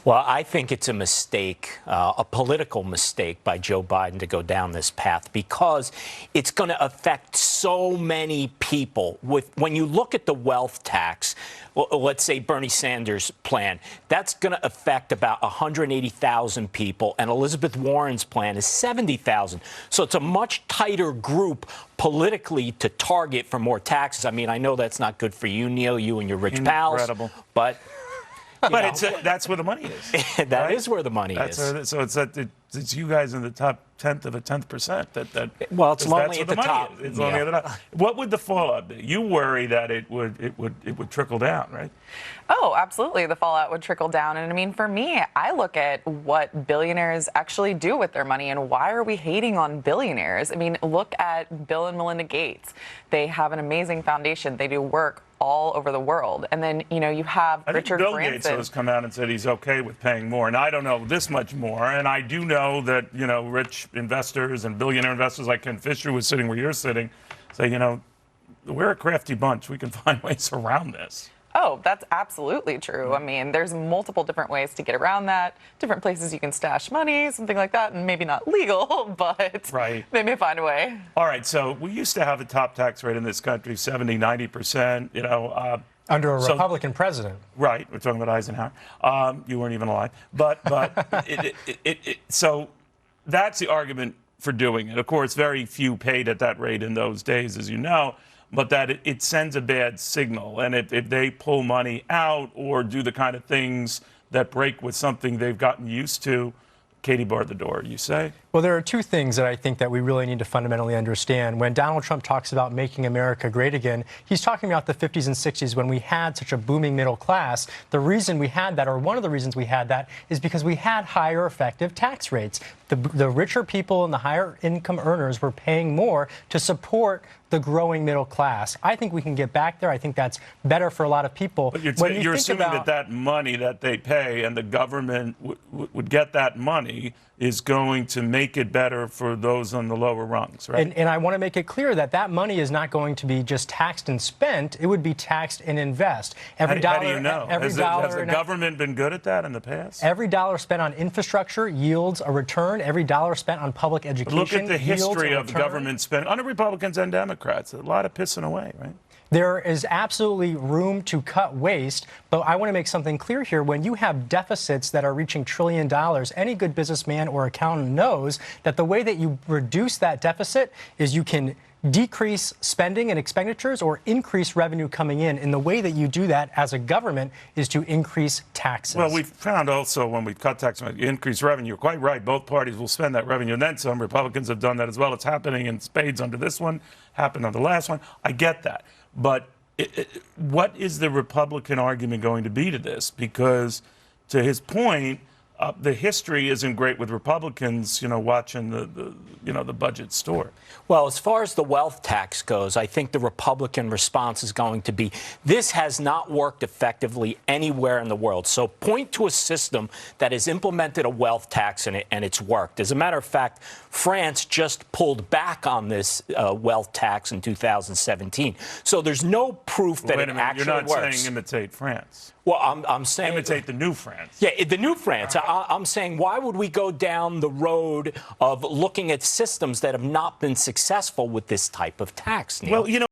Well, I think it's a mistake, a political mistake by Joe Biden to go down this path because it's going to affect so many people. When you look at the wealth tax, let's say Bernie Sanders' plan, that's going to affect about 180,000 people, and Elizabeth Warren's plan is 70,000. So it's a much tighter group politically to target for more taxes. I mean, I know that's not good for you, Neil, you and your rich pals, but... But that's where the money is. That is where the money is. So it's you guys in the top 10th of a 10%. Well, it's lonely at the top. It's lonely at the top. What would the fallout be? You worry that it would trickle down, right? Oh, absolutely. The fallout would trickle down. And I mean, for me, I look at what billionaires actually do with their money and why are we hating on billionaires? I mean, look at Bill and Melinda Gates. They have an amazing foundation. They do work all over the world. And then, you know, you have Richard Bill Branson. Gates has come out and said he's okay with paying more. And I don't know this much more. And I do know that, you know, rich investors and billionaire investors like Ken Fisher was sitting where you're sitting say, you know, we're a crafty bunch. We can find ways around this. Oh, that's absolutely true. I mean, there's multiple different ways to get around that, different places you can stash money, something like that, and maybe not legal, but they may find a way. All right, so we used to have a top tax rate in this country, 70, 90%, you know. Under a Republican president. Right, we're talking about Eisenhower. You weren't even alive. But so that's the argument for doing it. Of course, very few paid at that rate in those days, as you know. But that it sends a bad signal. And if they pull money out or do the kind of things that break with something they've gotten used to, Katie barred the door, you say? Well, there are two things that I think that we really need to fundamentally understand. When Donald Trump talks about making America great again, he's talking about the 50s and 60s when we had such a booming middle class. The reason we had that, or one of the reasons we had that, is because we had higher effective tax rates. The richer people and the higher income earners were paying more to support the growing middle class. I think we can get back there. I think that's better for a lot of people. But you're assuming that money that they pay and the government would get that money is going to make it better for those on the lower rungs, right? And I want to make it clear that that money is not going to be just taxed and spent. It would be taxed and invest. Every dollar, how do you know? Has the government been good at that in the past? Every dollar spent on infrastructure yields a return. Every dollar spent on public education yields a return. Look at the history of government spending under Republicans and Democrats. A lot of pissing away, right? There is absolutely room to cut waste, but I want to make something clear here. When you have deficits that are reaching $1 trillion, any good businessman or accountant knows that the way that you reduce that deficit is you can decrease spending and expenditures or increase revenue coming in. And the way that you do that as a government is to increase taxes. Well, we've found also when we cut taxes, increase revenue. You're quite right. Both parties will spend that revenue. And then some Republicans have done that as well. It's happening in spades under this one, happened on the last one. I get that. But what is the Republican argument going to be to this? Because to his point, the history isn't great with Republicans, you know, watching the budget store. Well, as far as the wealth tax goes, I think the Republican response is going to be, this has not worked effectively anywhere in the world. So point to a system that has implemented a wealth tax and it's worked. As a matter of fact, France just pulled back on this wealth tax in 2017. So there's no proof that it actually works. You're not saying imitate France. Well, I'm saying... Imitate the new France. Yeah, the new France. I'm saying, why would we go down the road of looking at systems that have not been successful with this type of tax, Neil? Well, you know,